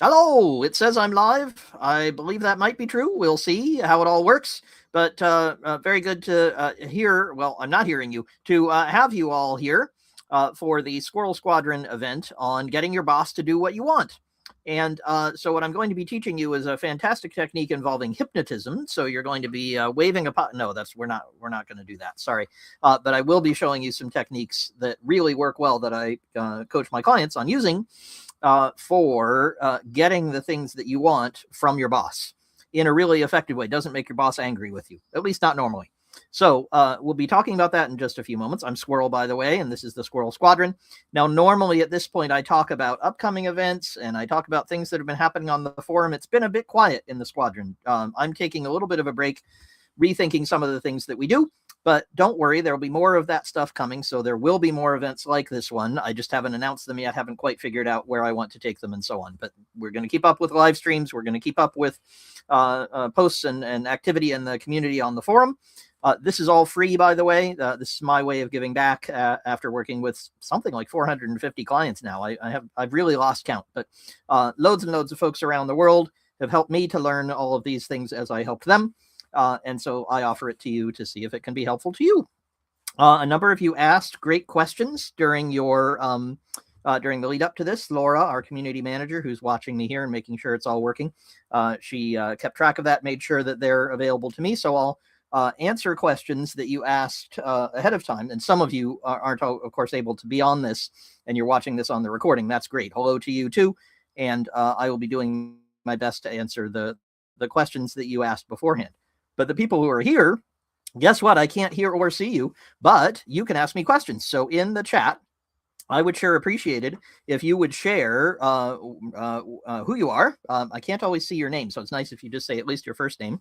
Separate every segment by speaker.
Speaker 1: Hello, it says I'm live. I believe that might be true. We'll see how it all works. But very good to hear. Well, I'm not hearing you. To have you all here for the Squirrel Squadron event on getting your boss to do what you want. And so what I'm going to be teaching you is a fantastic technique involving hypnotism. So you're going to be waving a pot. No, we're not going to do that. Sorry, but I will be showing you some techniques that really work well that I coach my clients on using for getting the things that you want from your boss in a really effective way. Doesn't make your boss angry with you, at least not normally. So we'll be talking about that in just a few moments. I'm Squirrel, by the way, and this is the Squirrel Squadron. Now, normally at this point, I talk about upcoming events and I talk about things that have been happening on the forum. It's been a bit quiet in the squadron. I'm taking a little bit of a break, rethinking some of the things that we do. But don't worry, there will be more of that stuff coming. So there will be more events like this one. I just haven't announced them yet, haven't quite figured out where I want to take them and so on. But we're going to keep up with live streams. We're going to keep up with posts and activity in the community on the forum. This is all free, by the way. This is my way of giving back after working with something like 450 clients now. I've really lost count, but loads and loads of folks around the world have helped me to learn all of these things as I helped them. And so I offer it to you to see if it can be helpful to you. A number of you asked great questions during your during the lead up to this. Laura, our community manager, who's watching me here and making sure it's all working, she kept track of that, made sure that they're available to me. So I'll answer questions that you asked ahead of time. And some of you aren't, of course, able to be on this, and you're watching this on the recording. That's great. Hello to you too. And I will be doing my best to answer the questions that you asked beforehand. But the people who are here, guess what? I can't hear or see you, but you can ask me questions. So in the chat, I would sure appreciate it if you would share who you are. I can't always see your name, so it's nice if you just say at least your first name.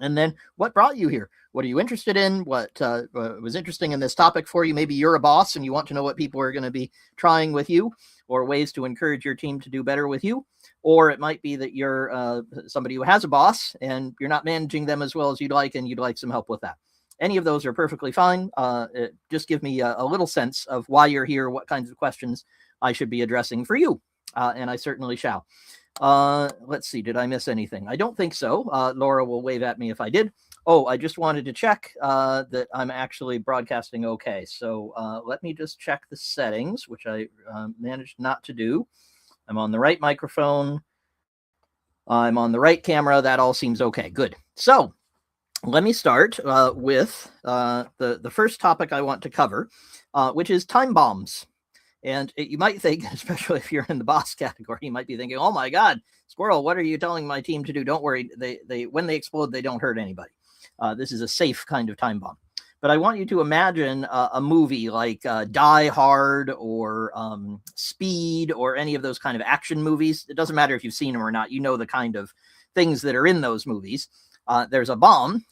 Speaker 1: And then what brought you here? What are you interested in? What was interesting in this topic for you? Maybe you're a boss and you want to know what people are going to be trying with you or ways to encourage your team to do better with you. Or it might be that you're somebody who has a boss and you're not managing them as well as you'd like, and you'd like some help with that. Any of those are perfectly fine. Just give me a little sense of why you're here, what kinds of questions I should be addressing for you, and I certainly shall. Let's see, did I miss anything? I don't think so. Laura will wave at me if I did. Oh, I just wanted to check that I'm actually broadcasting okay. So let me just check the settings, which I managed not to do. I'm on the right microphone. I'm on the right camera. That all seems okay. Good. So let me start with the first topic I want to cover, which is time bombs. And you might think, especially if you're in the boss category, you might be thinking, oh my God, Squirrel, what are you telling my team to do? Don't worry. When they explode, they don't hurt anybody. This is a safe kind of time bomb. But I want you to imagine a movie like Die Hard or Speed or any of those kind of action movies. It doesn't matter if you've seen them or not. You know the kind of things that are in those movies. There's a bomb.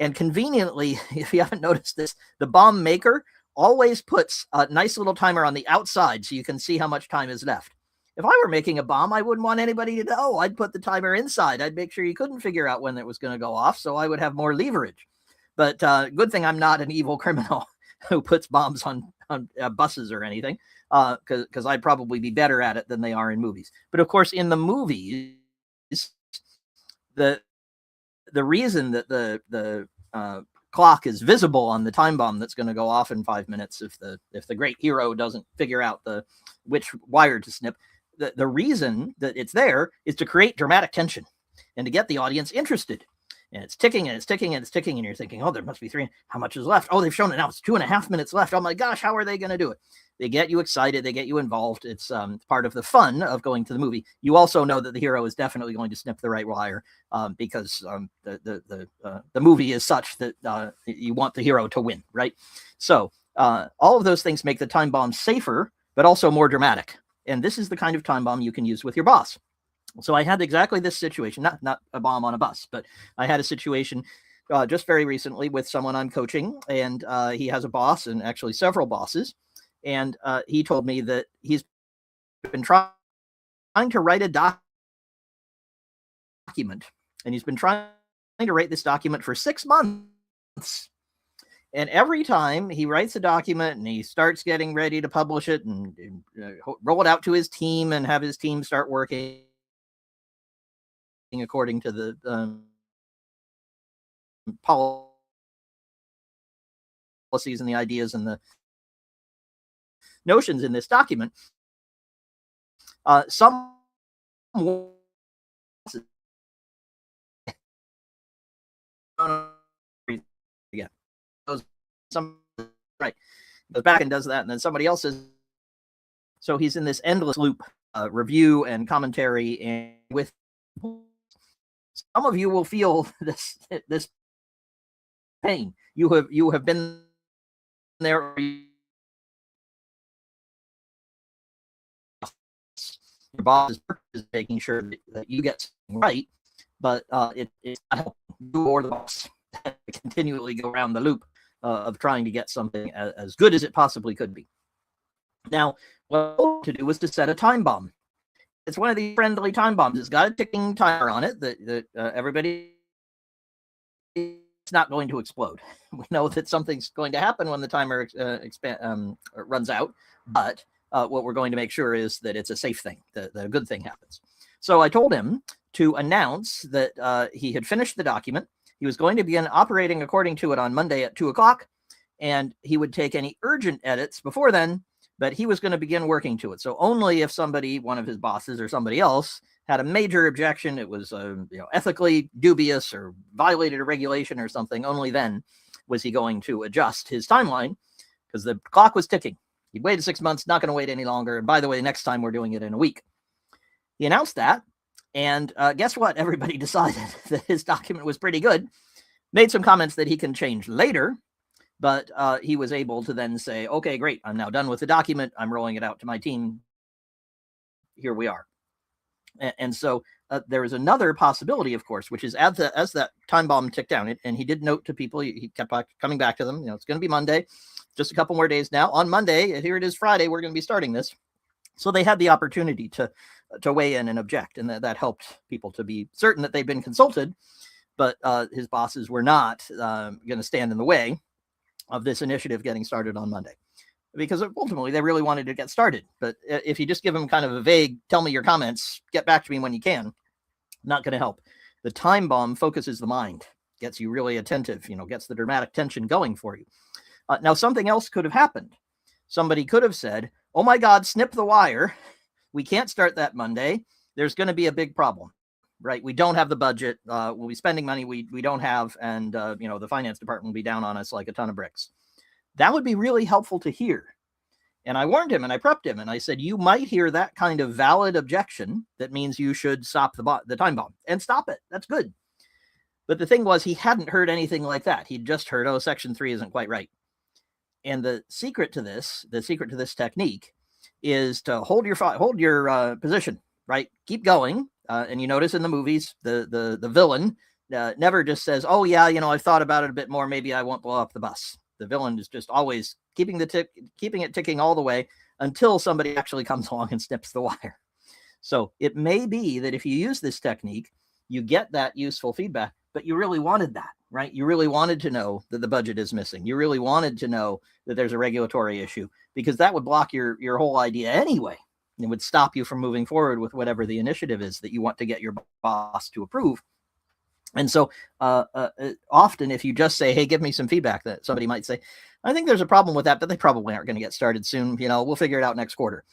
Speaker 1: And conveniently, if you haven't noticed this, the bomb maker always puts a nice little timer on the outside so you can see how much time is left. If I were making a bomb, I wouldn't want anybody to know. I'd put the timer inside. I'd make sure you couldn't figure out when it was going to go off, so I would have more leverage. But good thing I'm not an evil criminal who puts bombs on buses or anything, because I'd probably be better at it than they are in movies. But of course, in the movies, the reason that the clock is visible on the time bomb that's going to go off in 5 minutes if the great hero doesn't figure out which wire to snip, the reason that it's there is to create dramatic tension and to get the audience interested. And it's ticking and it's ticking and it's ticking, and you're thinking, oh, there must be 3. How much is left? Oh, they've shown it now. It's 2.5 minutes left. Oh my gosh, how are they going to do it? They get you excited. They get you involved. It's part of the fun of going to the movie. You also know that the hero is definitely going to snip the right wire because the movie is such that you want the hero to win, right? So all of those things make the time bomb safer, but also more dramatic. And this is the kind of time bomb you can use with your boss. So I had exactly this situation, not a bomb on a bus, but I had a situation just very recently with someone I'm coaching, and he has a boss, and actually several bosses. And he told me that he's been trying to write a document, and he's been trying to write this document for 6 months. And every time he writes a document and he starts getting ready to publish it and roll it out to his team and have his team start working, according to the policies and the ideas and the notions in this document. Some again, some right goes back and does that, and then somebody else is. So he's in this endless loop, review and commentary, and with some of you will feel this pain. You have been there. Your boss is making sure that you get something right, but it's not helping you or the boss continually go around the loop of trying to get something as good as it possibly could be. Now, what to do was to set a time bomb. It's one of these friendly time bombs. It's got a ticking timer on it that everybody it's not going to explode. We know that something's going to happen when the timer runs out, but what we're going to make sure is that it's a safe thing, that a good thing happens. So I told him to announce that he had finished the document. He was going to begin operating according to it on Monday at 2 o'clock, and he would take any urgent edits before then, but he was going to begin working to it. So only if somebody, one of his bosses or somebody else, had a major objection, it was ethically dubious or violated a regulation or something, only then was he going to adjust his timeline, because the clock was ticking. He'd waited 6 months, not going to wait any longer. And by the way, next time we're doing it in a week. He announced that, and guess what? Everybody decided that his document was pretty good. Made some comments that he can change later, but he was able to then say, okay, great, I'm now done with the document. I'm rolling it out to my team. Here we are. And so there is another possibility, of course, which is as that time bomb ticked down, and he did note to people, he kept coming back to them, it's going to be Monday, just a couple more days now. On Monday, here it is Friday, we're going to be starting this. So they had the opportunity to weigh in and object, and that helped people to be certain that they've been consulted, but his bosses were not going to stand in the way of this initiative getting started on Monday, because ultimately they really wanted to get started. But if you just give them kind of a vague, tell me your comments, get back to me when you can, not going to help. The time bomb focuses the mind, gets you really attentive, gets the dramatic tension going for you. Now, something else could have happened. Somebody could have said, oh my God, snip the wire. We can't start that Monday. There's going to be a big problem, right? We don't have the budget. We'll be spending money we don't have. And, the finance department will be down on us like a ton of bricks. That would be really helpful to hear. And I warned him and I prepped him and I said, you might hear that kind of valid objection that means you should stop the time bomb, and stop it. That's good. But the thing was, he hadn't heard anything like that. He'd just heard, oh, Section 3 isn't quite right. And the secret to this technique is to hold your position, right? Keep going. And you notice in the movies, the villain never just says, oh yeah, I've thought about it a bit more. Maybe I won't blow up the bus. The villain is just always keeping it ticking all the way until somebody actually comes along and snips the wire. So it may be that if you use this technique, you get that useful feedback, but you really wanted that, right? You really wanted to know that the budget is missing. You really wanted to know that there's a regulatory issue, because that would block your whole idea anyway. It would stop you from moving forward with whatever the initiative is that you want to get your boss to approve. And so often if you just say, hey, give me some feedback, that somebody might say, I think there's a problem with that, but they probably aren't going to get started soon. We'll figure it out next quarter.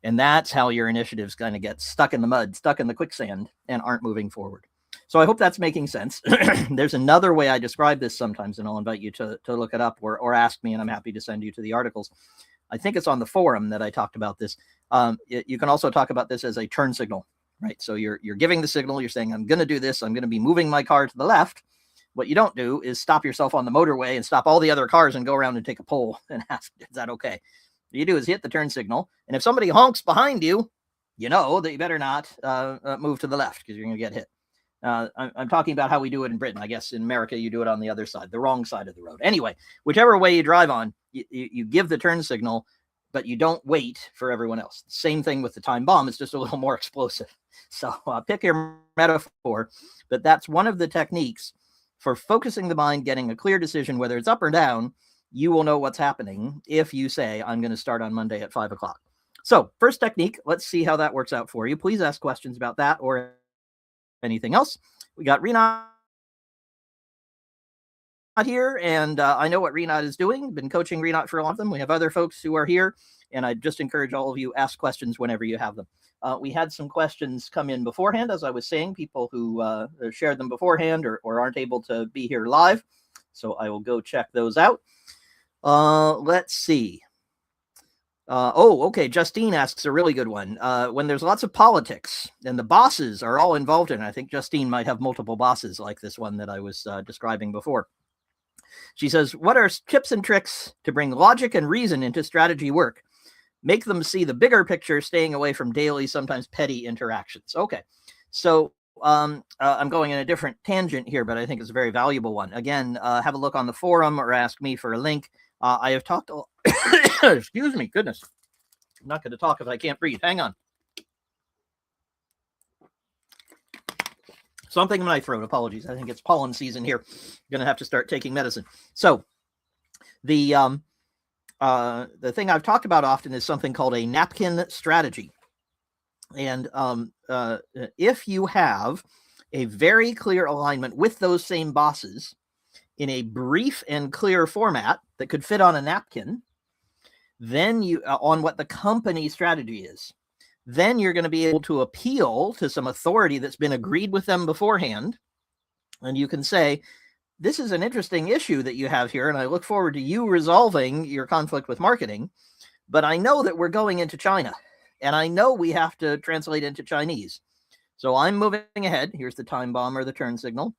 Speaker 1: And that's how your initiatives kind of get stuck in the mud, stuck in the quicksand, and aren't moving forward. So I hope that's making sense. There's another way I describe this sometimes, and I'll invite you to look it up or ask me, and I'm happy to send you to the articles. I think it's on the forum that I talked about this. You can also talk about this as a turn signal, right? So you're giving the signal, you're saying, I'm going to do this. I'm going to be moving my car to the left. What you don't do is stop yourself on the motorway and stop all the other cars and go around and take a poll and ask, is that okay? What you do is hit the turn signal. And if somebody honks behind you, you know that you better not move to the left, because you're going to get hit. I'm talking about how we do it in Britain. I guess in America, you do it on the other side, the wrong side of the road. Anyway, whichever way you drive on, you give the turn signal, but you don't wait for everyone else. Same thing with the time bomb. It's just a little more explosive. So pick your metaphor, but that's one of the techniques for focusing the mind, getting a clear decision, whether it's up or down. You will know what's happening if you say, I'm going to start on Monday at 5 o'clock. So first technique, let's see how that works out for you. Please ask questions about that, or anything else. We got Renat here, and I know what Renat is doing. Been coaching Renat for a lot of them. We have other folks who are here, and I just encourage all of you, ask questions whenever you have them. We had some questions come in beforehand, as I was saying, people who shared them beforehand or aren't able to be here live. So I will go check those out. Let's see. Okay. Justine asks a really good one. When there's lots of politics and the bosses are all involved in it, I think Justine might have multiple bosses like this one that I was describing before. She says, what are tips and tricks to bring logic and reason into strategy work? Make them see the bigger picture, staying away from daily, sometimes petty interactions. Okay. So I'm going in a different tangent here, but I think it's a very valuable one. Again, have a look on the forum or ask me for a link. I have talked excuse me, goodness. I'm not going to talk if I can't breathe. Hang on. Something in my throat. Apologies. I think it's pollen season here. Going to have to start taking medicine. So the thing I've talked about often is something called a napkin strategy. And if you have a very clear alignment with those same bosses in a brief and clear format that could fit on a napkin, then you on what the company strategy is, then you're going to be able to appeal to some authority that's been agreed with them beforehand. And you can say, this is an interesting issue that you have here, and I look forward to you resolving your conflict with marketing. But I know that we're going into China, and I know we have to translate into Chinese. So I'm moving ahead. Here's the time bomb or the turn signal.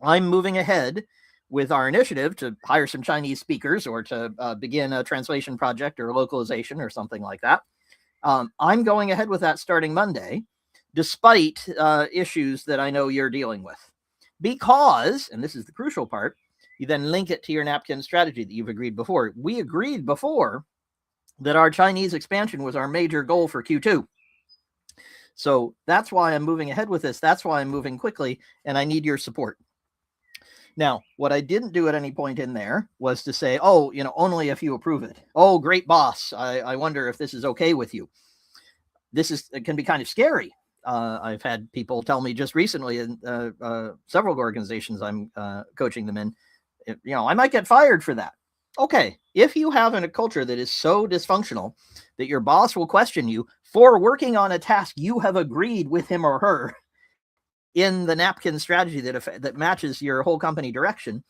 Speaker 1: I'm moving ahead with our initiative to hire some Chinese speakers or to begin a translation project or localization or something like that. I'm going ahead with that starting Monday, despite issues that I know you're dealing with. Because, and this is the crucial part, you then link it to your napkin strategy that you've agreed before. We agreed before that our Chinese expansion was our major goal for Q2. So that's why I'm moving ahead with this. That's why I'm moving quickly, and I need your support. Now, what I didn't do at any point in there was to say, oh, only if you approve it. Oh, great boss. I wonder if this is okay with you. It can be kind of scary. I've had people tell me just recently in several organizations I'm coaching them in, I might get fired for that. Okay, if you have a culture that is so dysfunctional that your boss will question you for working on a task you have agreed with him or her in the napkin strategy that matches your whole company direction,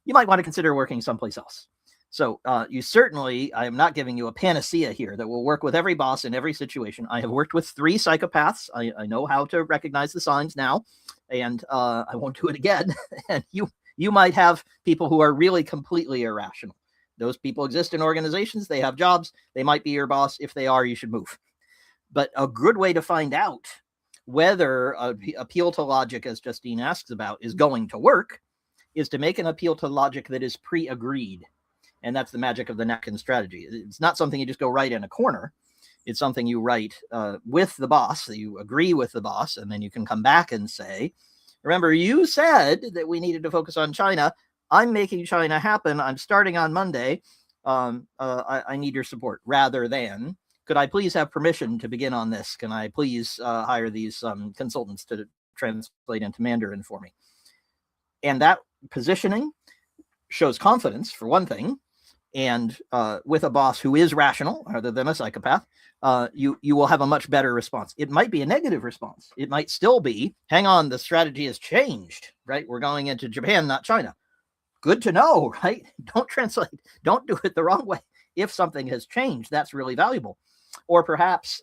Speaker 1: you might want to consider working someplace else. So you certainly, I am not giving you a panacea here that will work with every boss in every situation. I have worked with 3 psychopaths. I know how to recognize the signs now, and I won't do it again. And you might have people who are really completely irrational. Those people exist in organizations. They have jobs. They might be your boss. If they are, you should move. But a good way to find out whether appeal to logic, as Justine asks about, is going to work is to make an appeal to logic that is pre-agreed. And that's the magic of the napkin strategy. It's not something you just go write in a corner. It's something you write with the boss, that you agree with the boss, and then you can come back and say, remember, you said that we needed to focus on China. I'm making China happen. I'm starting on Monday. I need your support, rather than, could I please have permission to begin on this? Can I please hire these consultants to translate into Mandarin for me? And that positioning shows confidence, for one thing. And with a boss who is rational, rather than a psychopath, you will have a much better response. It might be a negative response. It might still be, hang on, the strategy has changed, right? We're going into Japan, not China. Good to know, right? Don't translate. Don't do it the wrong way. If something has changed, that's really valuable. Or perhaps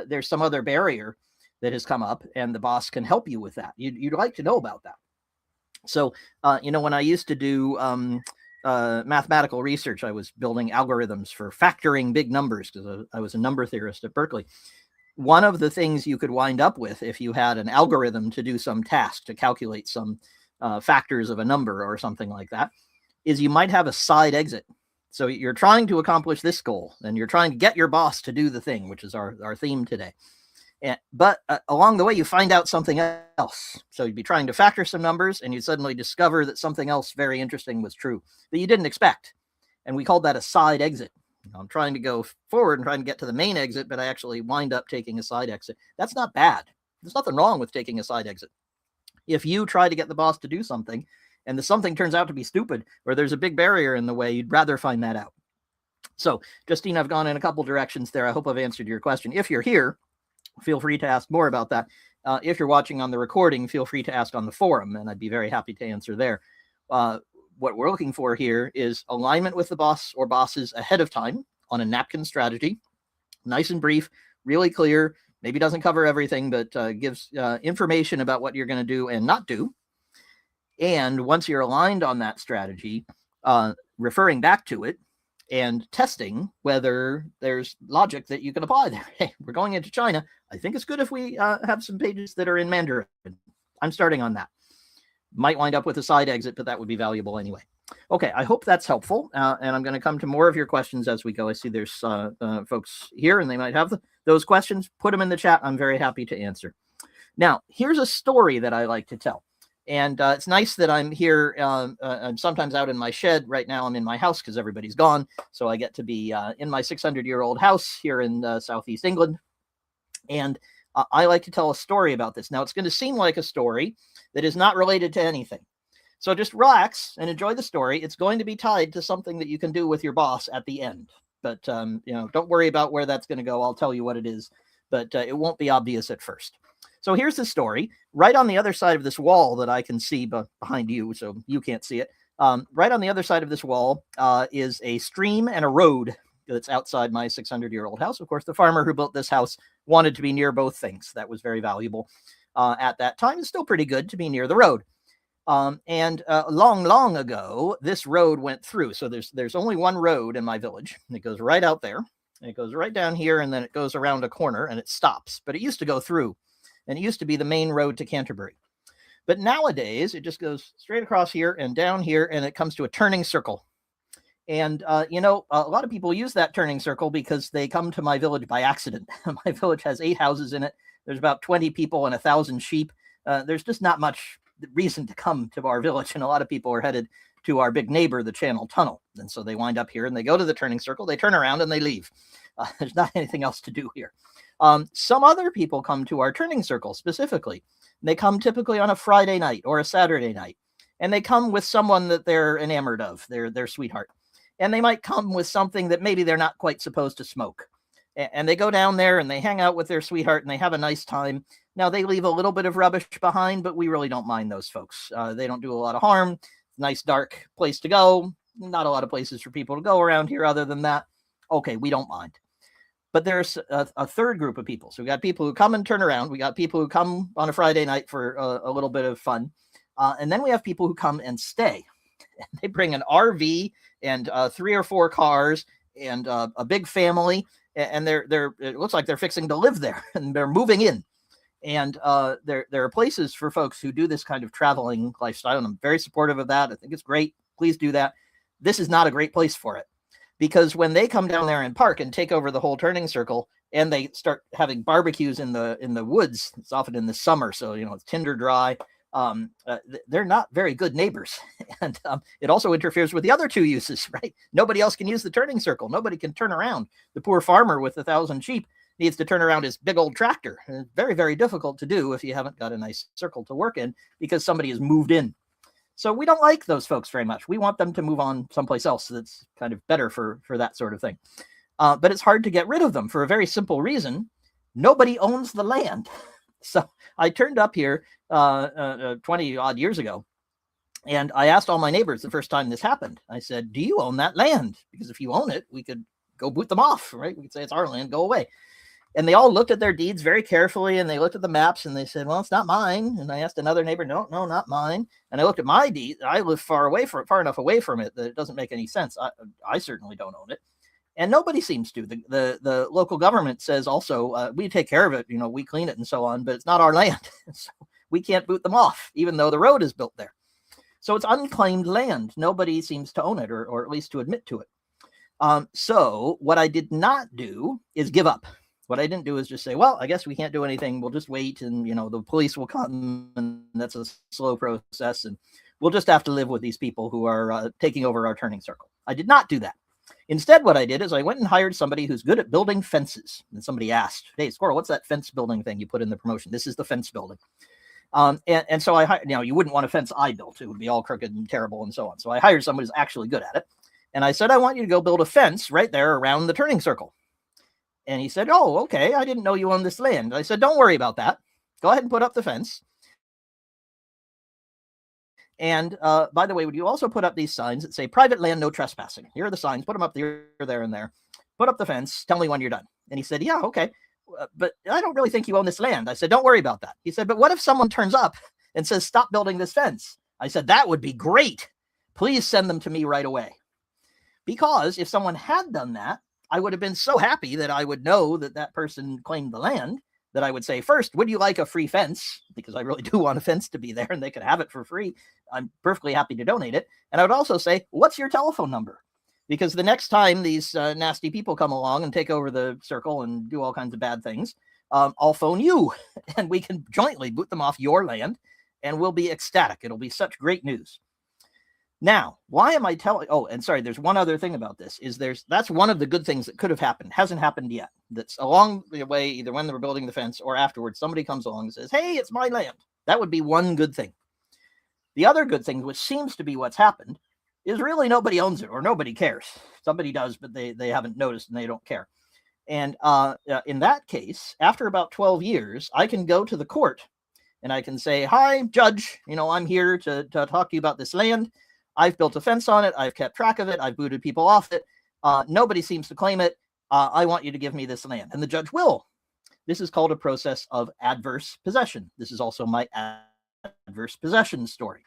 Speaker 1: there's some other barrier that has come up and the boss can help you with that. You'd like to know about that. So, when I used to do mathematical research, I was building algorithms for factoring big numbers because I was a number theorist at Berkeley. One of the things you could wind up with if you had an algorithm to do some task to calculate some factors of a number or something like that is you might have a side exit. So you're trying to accomplish this goal and you're trying to get your boss to do the thing, which is our theme today. But along the way, you find out something else. So you'd be trying to factor some numbers and you suddenly discover that something else very interesting was true that you didn't expect. And we called that a side exit. I'm trying to go forward and trying to get to the main exit, but I actually wind up taking a side exit. That's not bad. There's nothing wrong with taking a side exit. If you try to get the boss to do something and the something turns out to be stupid or there's a big barrier in the way, you'd rather find that out. So, Justine, I've gone in a couple directions there. I hope I've answered your question. If you're here, feel free to ask more about that. If you're watching on the recording, feel free to ask on the forum, and I'd be very happy to answer there. What we're looking for here is alignment with the boss or bosses ahead of time on a napkin strategy. Nice and brief, really clear, maybe doesn't cover everything, but gives information about what you're going to do and not do. And once you're aligned on that strategy, referring back to it and testing whether there's logic that you can apply there. Hey, we're going into China. I think it's good if we have some pages that are in Mandarin. I'm starting on that. Might wind up with a side exit, but that would be valuable anyway. Okay, I hope that's helpful. And I'm going to come to more of your questions as we go. I see there's folks here and they might have those questions. Put them in the chat. I'm very happy to answer. Now, here's a story that I like to tell. And it's nice that I'm here. I'm sometimes out in my shed. Right now I'm in my house because everybody's gone. So I get to be in my 600-year-old house here in Southeast England. And I like to tell a story about this. Now, it's going to seem like a story that is not related to anything. So just relax and enjoy the story. It's going to be tied to something that you can do with your boss at the end. But, don't worry about where that's going to go. I'll tell you what it is. But it won't be obvious at first. So here's the story. Right on the other side of this wall that I can see behind you, so you can't see it. Right on the other side of this wall is a stream and a road that's outside my 600-year-old house. Of course, the farmer who built this house wanted to be near both things. That was very valuable at that time. It's still pretty good to be near the road. And long ago, this road went through. So there's only one road in my village. And it goes right out there. And it goes right down here, and then it goes around a corner, and it stops. But it used to go through. And it used to be the main road to Canterbury. But nowadays, it just goes straight across here and down here, and it comes to a turning circle. And, a lot of people use that turning circle because they come to my village by accident. My village has 8 houses in it. There's about 20 people and 1,000 sheep. There's just not much reason to come to our village. And a lot of people are headed to our big neighbor, the Channel Tunnel. And so they wind up here and they go to the turning circle. They turn around and they leave. There's not anything else to do here. Some other people come to our turning circle specifically. They come typically on a Friday night or a Saturday night, and they come with someone that they're enamored of, their sweetheart. And they might come with something that maybe they're not quite supposed to smoke. And they go down there and they hang out with their sweetheart and they have a nice time. Now, they leave a little bit of rubbish behind, but we really don't mind those folks. They don't do a lot of harm. Nice, dark place to go. Not a lot of places for people to go around here other than that. Okay, we don't mind. But there's a third group of people. So we got people who come and turn around. We got people who come on a Friday night for a little bit of fun. And then we have people who come and stay. They bring an RV and 3 or 4 cars and a big family. And it looks like they're fixing to live there and they're moving in. And there are places for folks who do this kind of traveling lifestyle. And I'm very supportive of that. I think it's great. Please do that. This is not a great place for it. Because when they come down there and park and take over the whole turning circle and they start having barbecues in the woods, it's often in the summer, so it's tinder dry. They're not very good neighbors. And it also interferes with the other 2 uses, right? Nobody else can use the turning circle. Nobody can turn around. The poor farmer with 1,000 sheep needs to turn around his big old tractor. And it's very, very difficult to do if you haven't got a nice circle to work in because somebody has moved in. So we don't like those folks very much. We want them to move on someplace else that's kind of better for that sort of thing. But it's hard to get rid of them for a very simple reason. Nobody owns the land. So I turned up here 20 odd years ago, and I asked all my neighbors the first time this happened. I said, do you own that land? Because if you own it, we could go boot them off, right? We could say it's our land, go away. And they all looked at their deeds very carefully, and they looked at the maps, and they said, well, it's not mine. And I asked another neighbor, no, not mine. And I looked at my deed. I live far enough away from it that it doesn't make any sense. I certainly don't own it. And nobody seems to. The local government says also, we take care of it, we clean it and so on, but it's not our land. So we can't boot them off, even though the road is built there. So it's unclaimed land. Nobody seems to own it, or at least to admit to it. So what I did not do is give up. What I didn't do is just say, well, I guess we can't do anything. We'll just wait and, the police will come, and that's a slow process. And we'll just have to live with these people who are taking over our turning circle. I did not do that. Instead, what I did is I went and hired somebody who's good at building fences. And somebody asked, hey, Squirrel, what's that fence building thing you put in the promotion? This is the fence building. And so I hired, you wouldn't want a fence I built. It would be all crooked and terrible and so on. So I hired somebody who's actually good at it. And I said, I want you to go build a fence right there around the turning circle. And he said, oh, okay. I didn't know you owned this land. I said, don't worry about that. Go ahead and put up the fence. And by the way, would you also put up these signs that say private land, no trespassing? Here are the signs. Put them up there, there, and there. Put up the fence. Tell me when you're done. And he said, yeah, okay. But I don't really think you own this land. I said, don't worry about that. He said, but what if someone turns up and says, stop building this fence? I said, that would be great. Please send them to me right away. Because if someone had done that, I would have been so happy that I would know that that person claimed the land, that I would say, first, would you like a free fence? Because I really do want a fence to be there and they could have it for free. I'm perfectly happy to donate it. And I would also say, what's your telephone number? Because the next time these nasty people come along and take over the circle and do all kinds of bad things, I'll phone you and we can jointly boot them off your land and we'll be ecstatic. It'll be such great news. Now, why am I telling? Oh, and sorry, there's one other thing about this. That's one of the good things that could have happened. Hasn't happened yet. That's along the way, either when they were building the fence or afterwards, somebody comes along and says, hey, it's my land. That would be one good thing. The other good thing, which seems to be what's happened, is really nobody owns it or nobody cares. Somebody does, but they haven't noticed and they don't care. And in that case, after about 12 years, I can go to the court and I can say, hi, judge, I'm here to talk to you about this land. I've built a fence on it. I've kept track of it. I've booted people off it. Nobody seems to claim it. I want you to give me this land. And the judge will. This is called a process of adverse possession. This is also my adverse possession story.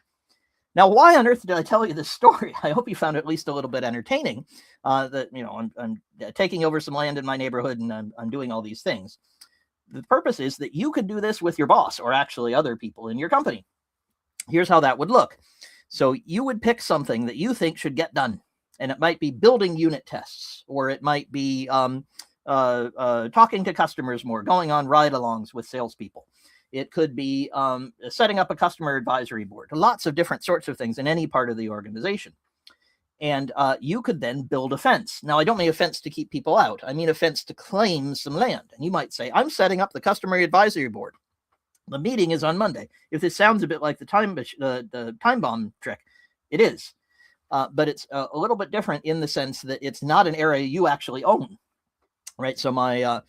Speaker 1: Now, why on earth did I tell you this story? I hope you found it at least a little bit entertaining. That I'm taking over some land in my neighborhood and I'm doing all these things. The purpose is that you could do this with your boss or actually other people in your company. Here's how that would look. So you would pick something that you think should get done. And it might be building unit tests, or it might be talking to customers more, going on ride-alongs with salespeople. It could be setting up a customer advisory board, lots of different sorts of things in any part of the organization. And you could then build a fence. Now, I don't mean a fence to keep people out. I mean a fence to claim some land. And you might say, I'm setting up the customer advisory board. The meeting is on Monday. If this sounds a bit like the time bomb trick, it is. But it's a little bit different in the sense that it's not an area you actually own, right? So my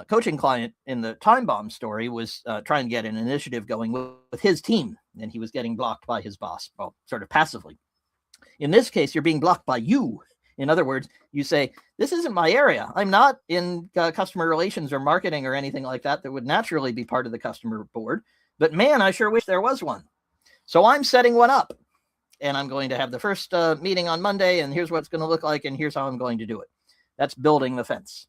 Speaker 1: coaching client in the time bomb story was trying to get an initiative going with his team, and he was getting blocked by his boss, well, sort of passively. In this case, you're being blocked by you. In other words, you say, this isn't my area. I'm not in customer relations or marketing or anything like that would naturally be part of the customer board. But man, I sure wish there was one. So I'm setting one up. And I'm going to have the first meeting on Monday. And here's what it's going to look like. And here's how I'm going to do it. That's building the fence.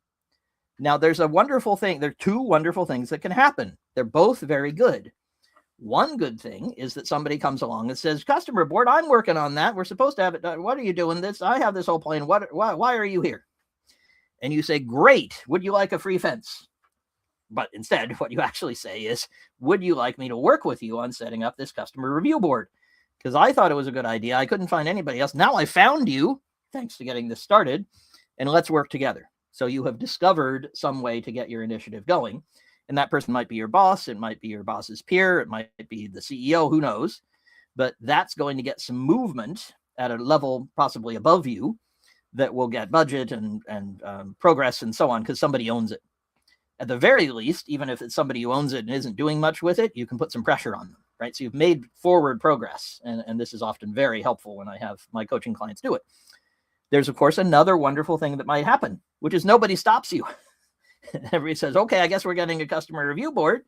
Speaker 1: Now, there's a wonderful thing. There are two wonderful things that can happen. They're both very good. One good thing is that somebody comes along and says, customer board, I'm working on that. We're supposed to have it done. What are you doing this? I have this whole plan. Why are you here? And you say, great. Would you like a free fence? But instead, what you actually say is, would you like me to work with you on setting up this customer review board? Because I thought it was a good idea. I couldn't find anybody else. Now I found you, thanks to getting this started, and let's work together. So you have discovered some way to get your initiative going. And that person might be your boss. It might be your boss's peer. It might be the CEO. Who knows? But that's going to get some movement at a level possibly above you that will get budget and progress and so on because somebody owns it. At the very least, even if it's somebody who owns it and isn't doing much with it, you can put some pressure on them, right? So you've made forward progress. And this is often very helpful when I have my coaching clients do it. There's, of course, another wonderful thing that might happen, which is nobody stops you. Everybody says, okay, I guess we're getting a customer review board.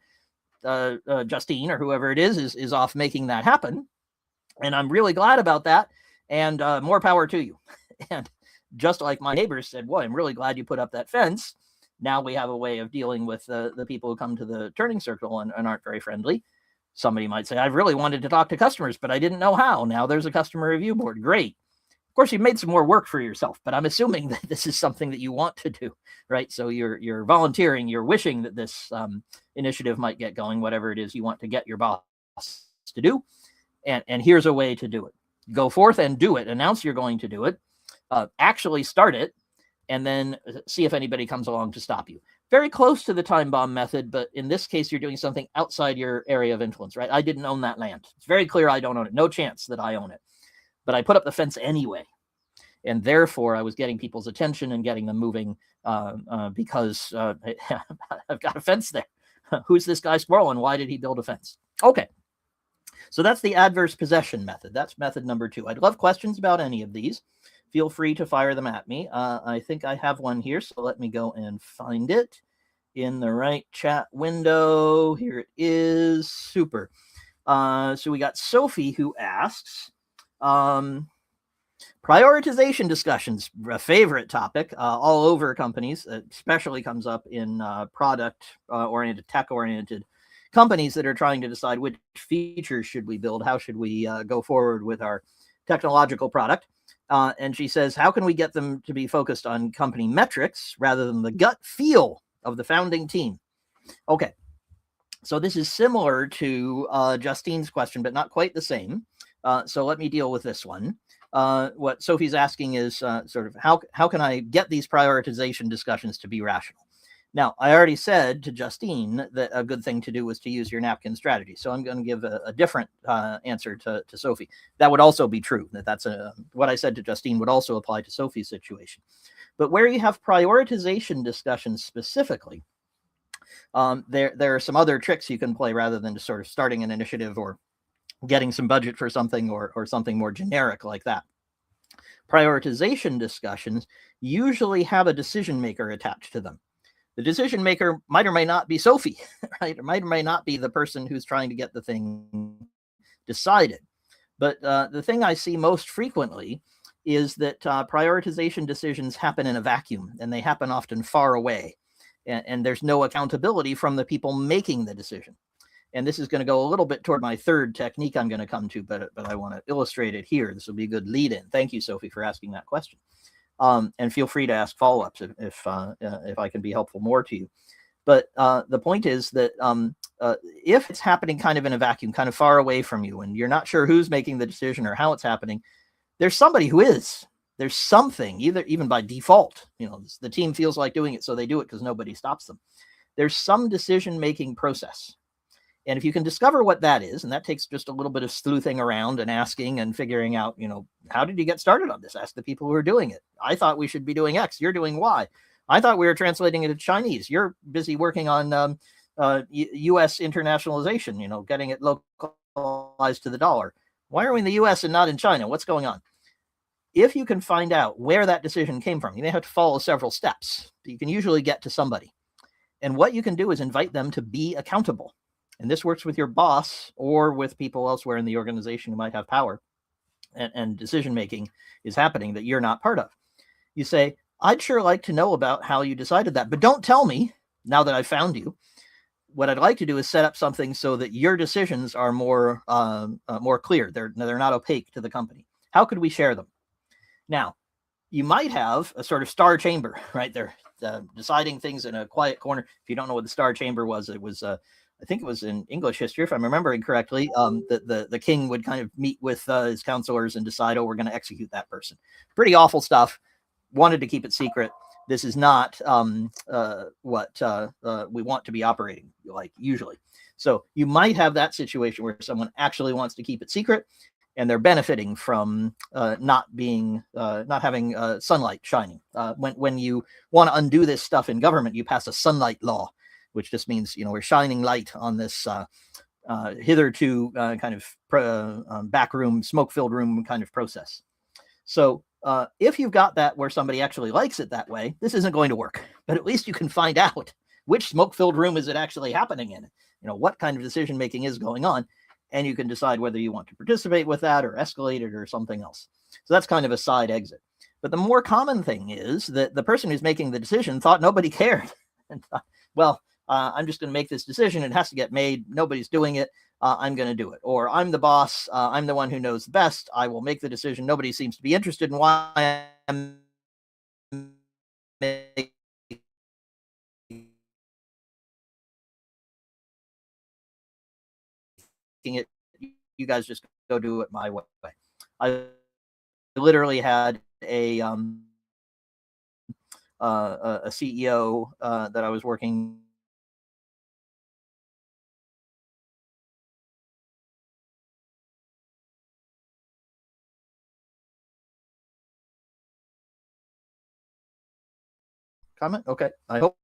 Speaker 1: Justine or whoever it is off making that happen. And I'm really glad about that. And more power to you. And just like my neighbors said, boy, I'm really glad you put up that fence. Now we have a way of dealing with the people who come to the turning circle and aren't very friendly. Somebody might say, I've really wanted to talk to customers, but I didn't know how. Now there's a customer review board. Great. Of course, you've made some more work for yourself, but I'm assuming that this is something that you want to do, right? So you're volunteering, you're wishing that this initiative might get going, whatever it is you want to get your boss to do. And here's a way to do it. Go forth and do it. Announce you're going to do it. Actually start it, and then see if anybody comes along to stop you. Very close to the time bomb method, but in this case, you're doing something outside your area of influence, right? I didn't own that land. It's very clear I don't own it. No chance that I own it. But I put up the fence anyway. And therefore, I was getting people's attention and getting them moving because I've got a fence there. Who's this guy squirrel, and why did he build a fence? Okay. So that's the adverse possession method. That's method number 2. I'd love questions about any of these. Feel free to fire them at me. I think I have one here, so let me go and find it in the right chat window. Here it is. Super. So we got Sophie, who asks, prioritization discussions, a favorite topic all over companies, especially comes up in product-oriented, tech-oriented companies that are trying to decide which features should we build, how should we go forward with our technological product. And she says, how can we get them to be focused on company metrics rather than the gut feel of the founding team? Okay, so this is similar to Justine's question, but not quite the same. So let me deal with this one. What Sophie's asking is sort of how can I get these prioritization discussions to be rational? Now, I already said to Justine that a good thing to do was to use your napkin strategy. So I'm going to give a different answer to Sophie. That would also be true. That's what I said to Justine would also apply to Sophie's situation. But where you have prioritization discussions specifically, there are some other tricks you can play rather than just sort of starting an initiative or getting some budget for something or something more generic like that. Prioritization discussions usually have a decision maker attached to them. The decision maker might or may not be Sophie, right? It might or may not be the person who's trying to get the thing decided. But the thing I see most frequently is that prioritization decisions happen in a vacuum, and they happen often far away. And there's no accountability from the people making the decision. And this is going to go a little bit toward my third technique I'm going to come to, but I want to illustrate it here. This will be a good lead in. Thank you, Sophie, for asking that question. And feel free to ask follow-ups if I can be helpful more to you. But the point is that if it's happening kind of in a vacuum, kind of far away from you, and you're not sure who's making the decision or how it's happening, there's somebody who is. There's something, even by default. The team feels like doing it, so they do it because nobody stops them. There's some decision-making process. And if you can discover what that is, and that takes just a little bit of sleuthing around and asking and figuring out, how did you get started on this? Ask the people who are doing it. I thought we should be doing X. You're doing Y. I thought we were translating it to Chinese. You're busy working on U.S. internationalization, getting it localized to the dollar. Why are we in the U.S. and not in China? What's going on? If you can find out where that decision came from, you may have to follow several steps, but you can usually get to somebody. And what you can do is invite them to be accountable. And this works with your boss or with people elsewhere in the organization who might have power and decision-making is happening that you're not part of. You say, I'd sure like to know about how you decided that, but don't tell me now that I've found you. What I'd like to do is set up something so that your decisions are more clear. They're not opaque to the company. How could we share them? Now, you might have a sort of star chamber, right? They're deciding things in a quiet corner. If you don't know what the star chamber was, it was I think it was in English history, if I'm remembering correctly, the king would kind of meet with his counselors and decide, we're going to execute that person. Pretty awful stuff. Wanted to keep it secret. This is not what we want to be operating like usually. So you might have that situation where someone actually wants to keep it secret, and they're benefiting from not having sunlight shining. When you want to undo this stuff in government, you pass a sunlight law, which just means, we're shining light on this hitherto kind of backroom, smoke-filled room kind of process. So if you've got that where somebody actually likes it that way, this isn't going to work. But at least you can find out which smoke-filled room is it actually happening in. What kind of decision-making is going on, and you can decide whether you want to participate with that or escalate it or something else. So that's kind of a side exit. But the more common thing is that the person who's making the decision thought nobody cared. And thought, I'm just going to make this decision. It has to get made. Nobody's doing it. I'm going to do it. Or I'm the boss. I'm the one who knows the best. I will make the decision. Nobody seems to be interested in why I'm making it. You guys just go do it my way. I literally had a CEO that I was working comment. Okay, I hope.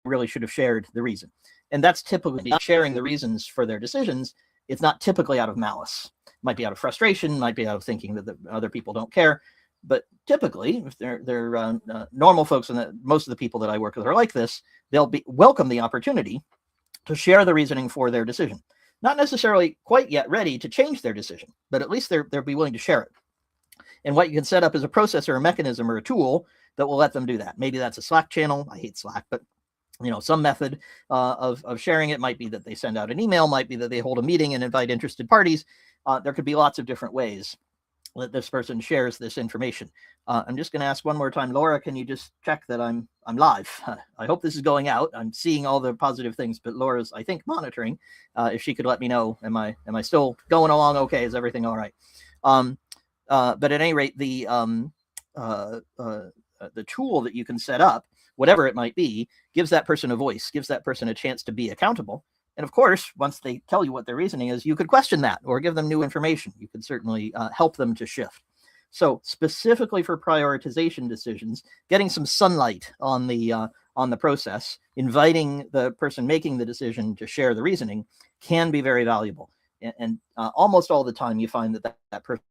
Speaker 1: Really should have shared the reason. And that's typically sharing the reasons for their decisions. It's not typically out of malice. It might be out of frustration, might be out of thinking that the other people don't care. But typically, if they're normal folks, and most of the people that I work with are like this, they'll welcome the opportunity to share the reasoning for their decision. Not necessarily quite yet ready to change their decision, but at least they'll be willing to share it. And what you can set up is a process or a mechanism or a tool that will let them do that. Maybe that's a Slack channel. I hate Slack, but some method of sharing it. Might be that they send out an email, might be that they hold a meeting and invite interested parties. There could be lots of different ways that this person shares this information. I'm just going to ask one more time, Laura, can you just check that I'm live? I hope this is going out. I'm seeing all the positive things, but Laura's, I think, monitoring. If she could let me know, am I still going along okay? Is everything all right? But at any rate, the tool that you can set up, whatever it might be, gives that person a voice, gives that person a chance to be accountable. And of course, once they tell you what their reasoning is, you could question that or give them new information. You could certainly help them to shift. So specifically for prioritization decisions, getting some sunlight on the process, inviting the person making the decision to share the reasoning can be very valuable. And almost all the time you find that person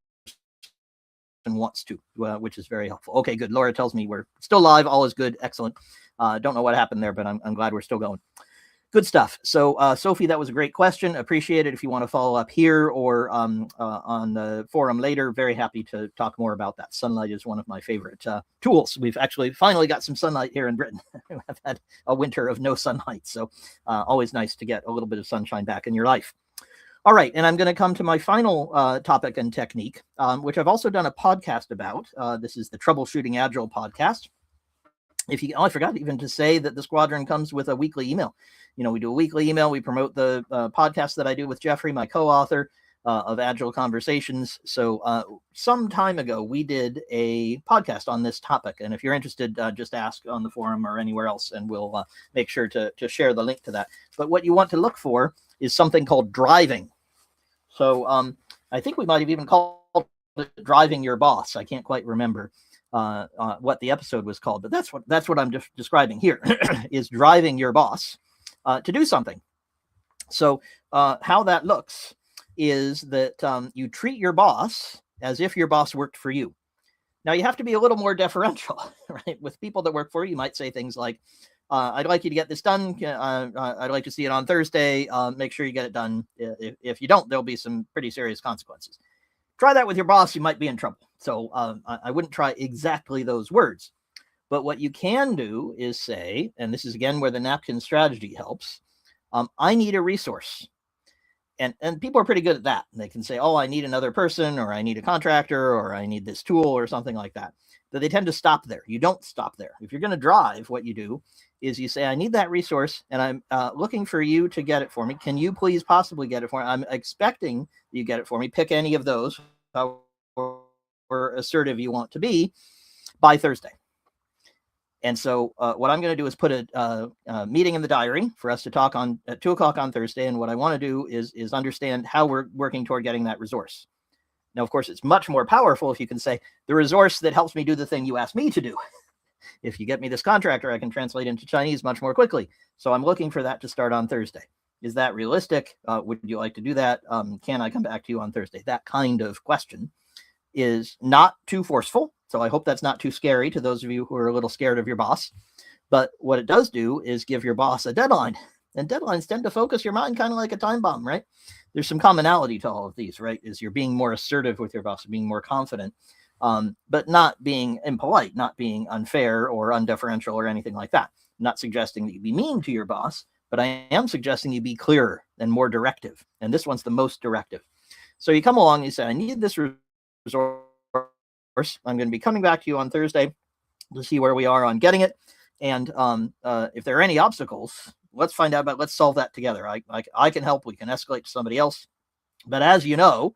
Speaker 1: wants to, which is very helpful. Okay, good. Laura tells me we're still live. All is good. Excellent. Don't know what happened there, but I'm glad we're still going. Good stuff. So, Sophie, that was a great question. Appreciate it. If you want to follow up here or on the forum later, very happy to talk more about that. Sunlight is one of my favorite tools. We've actually finally got some sunlight here in Britain. I've had a winter of no sunlight, so always nice to get a little bit of sunshine back in your life. All right, and I'm going to come to my final topic and technique, which I've also done a podcast about. This is the Troubleshooting Agile podcast. I forgot even to say that the squadron comes with a weekly email. We do a weekly email. We promote the podcast that I do with Jeffrey, my co-author of Agile Conversations. So some time ago, we did a podcast on this topic. And if you're interested, just ask on the forum or anywhere else, and we'll make sure to share the link to that. But what you want to look for is something called driving. So I think we might have even called it Driving Your Boss. I can't quite remember what the episode was called, but that's what I'm describing here is driving your boss to do something. So how that looks is that you treat your boss as if your boss worked for you. Now you have to be a little more deferential, right? With people that work for you, you might say things like, I'd like you to get this done. I'd like to see it on Thursday. Make sure you get it done. If you don't, there'll be some pretty serious consequences. Try that with your boss, you might be in trouble. So I wouldn't try exactly those words. But what you can do is say, and this is again where the napkin strategy helps, I need a resource. And people are pretty good at that. They can say, oh, I need another person, or I need a contractor, or I need this tool, or something like that. But they tend to stop there. You don't stop there. If you're going to drive, what you do is you say, I need that resource, and I'm looking for you to get it for me. Can you please possibly get it for me? I'm expecting you get it for me. Pick any of those, however assertive you want to be, by Thursday. And so what I'm going to do is put a meeting in the diary for us to talk on at 2:00 on Thursday. And what I want to do is understand how we're working toward getting that resource. Now, of course, it's much more powerful if you can say the resource that helps me do the thing you asked me to do. If you get me this contractor, I can translate into Chinese much more quickly. So I'm looking for that to start on Thursday. Is that realistic? Would you like to do that? Can I come back to you on Thursday? That kind of question is not too forceful. So I hope that's not too scary to those of you who are a little scared of your boss. But what it does do is give your boss a deadline. And deadlines tend to focus your mind kind of like a time bomb, right? There's some commonality to all of these, right? Is you're being more assertive with your boss, being more confident, but not being impolite, not being unfair or undeferential or anything like that. I'm not suggesting that you be mean to your boss, but I am suggesting you be clearer and more directive. And this one's the most directive. So you come along and you say, I need this resource. I'm going to be coming back to you on Thursday to see where we are on getting it. And if there are any obstacles, let's find out about, let's solve that together. I can help. We can escalate to somebody else. But as you know,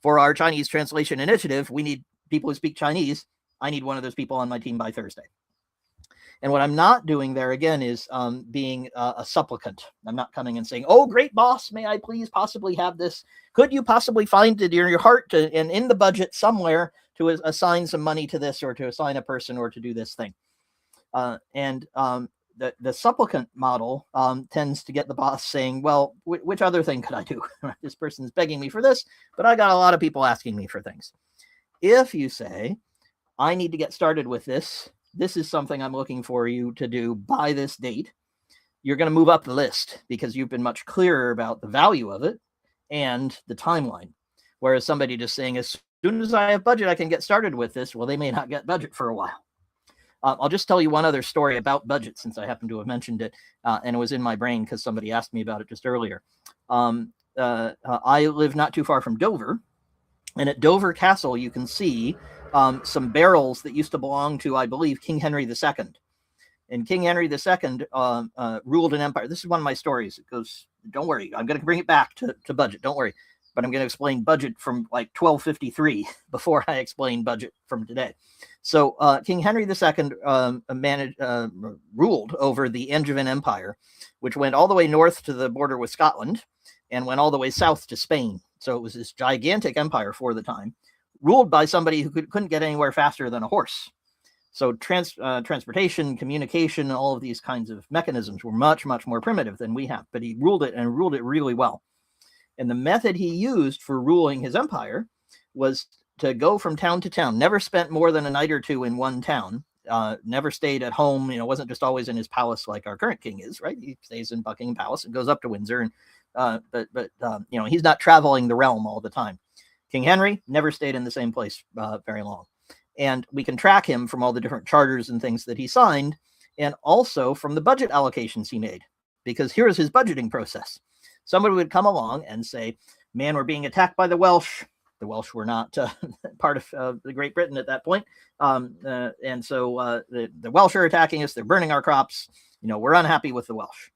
Speaker 1: for our Chinese translation initiative, we need people who speak Chinese. I need one of those people on my team by Thursday. And what I'm not doing there, again, is being a supplicant. I'm not coming and saying, oh, great boss, may I please possibly have this? Could you possibly find it in your heart to, and in the budget somewhere to assign some money to this, or to assign a person, or to do this thing? The supplicant model tends to get the boss saying, well, which other thing could I do? This person's begging me for this, but I got a lot of people asking me for things. If you say, I need to get started with this, this is something I'm looking for you to do by this date, you're going to move up the list because you've been much clearer about the value of it and the timeline. Whereas somebody just saying, as soon as I have budget, I can get started with this, well, they may not get budget for a while. I'll just tell you one other story about budget, since I happen to have mentioned it, and it was in my brain because somebody asked me about it just earlier. I live not too far from Dover, and at Dover Castle, you can see some barrels that used to belong to, I believe, King Henry II. And King Henry II ruled an empire. This is one of my stories. It goes, don't worry, I'm going to bring it back to budget, don't worry. But I'm going to explain budget from like 1253 before I explain budget from today. So King Henry II ruled over the Angevin Empire, which went all the way north to the border with Scotland and went all the way south to Spain. So it was this gigantic empire for the time, ruled by somebody who couldn't get anywhere faster than a horse. So transportation, communication, all of these kinds of mechanisms were much, much more primitive than we have. But he ruled it, and ruled it really well. And the method he used for ruling his empire was to go from town to town, never spent more than a night or two in one town, never stayed at home, wasn't just always in his palace like our current king is, right? He stays in Buckingham Palace and goes up to Windsor, and but he's not traveling the realm all the time. King Henry never stayed in the same place very long. And we can track him from all the different charters and things that he signed, and also from the budget allocations he made, because here's his budgeting process. Somebody would come along and say, man, we're being attacked by the Welsh. The Welsh were not part of the Great Britain at that point. And so the Welsh are attacking us. They're burning our crops. We're unhappy with the Welsh.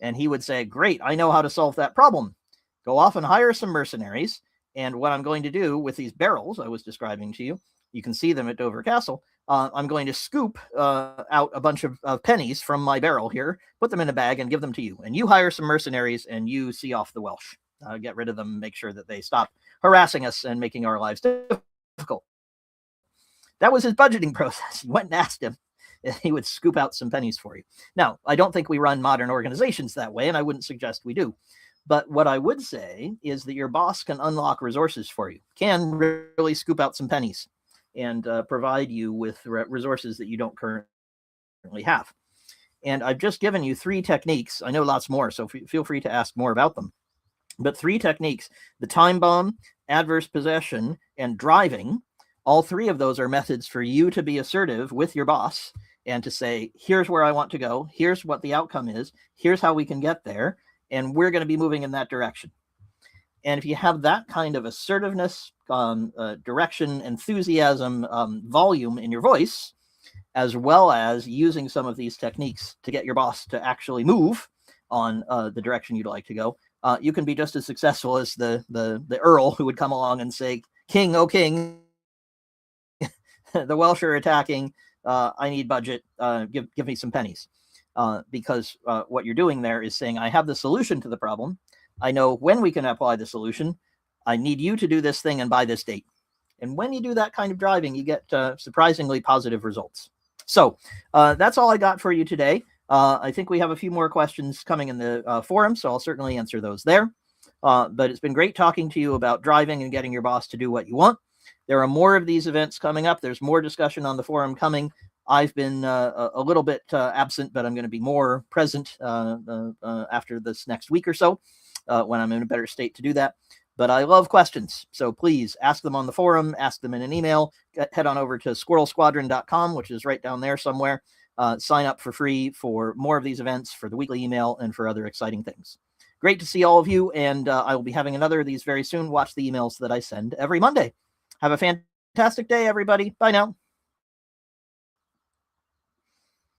Speaker 1: And he would say, great, I know how to solve that problem. Go off and hire some mercenaries. And what I'm going to do with these barrels I was describing to you, you can see them at Dover Castle. I'm going to scoop out a bunch of pennies from my barrel here, put them in a bag, and give them to you. And you hire some mercenaries, and you see off the Welsh. Get rid of them, make sure that they stop harassing us and making our lives difficult. That was his budgeting process. You went and asked him, and he would scoop out some pennies for you. Now, I don't think we run modern organizations that way, and I wouldn't suggest we do. But what I would say is that your boss can unlock resources for you, can really scoop out some pennies and provide you with resources that you don't currently have. And I've just given you 3 techniques. I know lots more, so feel free to ask more about them. But 3 techniques: the time bomb, adverse possession, and driving. All 3 of those are methods for you to be assertive with your boss and to say, here's where I want to go. Here's what the outcome is. Here's how we can get there. And we're going to be moving in that direction. And if you have that kind of assertiveness, direction, enthusiasm, volume in your voice, as well as using some of these techniques to get your boss to actually move on the direction you'd like to go, you can be just as successful as the Earl who would come along and say, King, oh King, the Welsh are attacking. I need budget. Give me some pennies. Because what you're doing there is saying, I have the solution to the problem. I know when we can apply the solution. I need you to do this thing and by this date. And when you do that kind of driving, you get surprisingly positive results. So that's all I got for you today. I think we have a few more questions coming in the forum, so I'll certainly answer those there. But it's been great talking to you about driving and getting your boss to do what you want. There are more of these events coming up. There's more discussion on the forum coming. I've been a little bit absent, but I'm going to be more present after this next week or so when I'm in a better state to do that. But I love questions, so please ask them on the forum, ask them in an email. Head on over to squirrelsquadron.com, which is right down there somewhere. Sign up for free for more of these events, for the weekly email, and for other exciting things. Great to see all of you, and I will be having another of these very soon. Watch the emails that I send every Monday. Have a fantastic day, everybody. Bye now.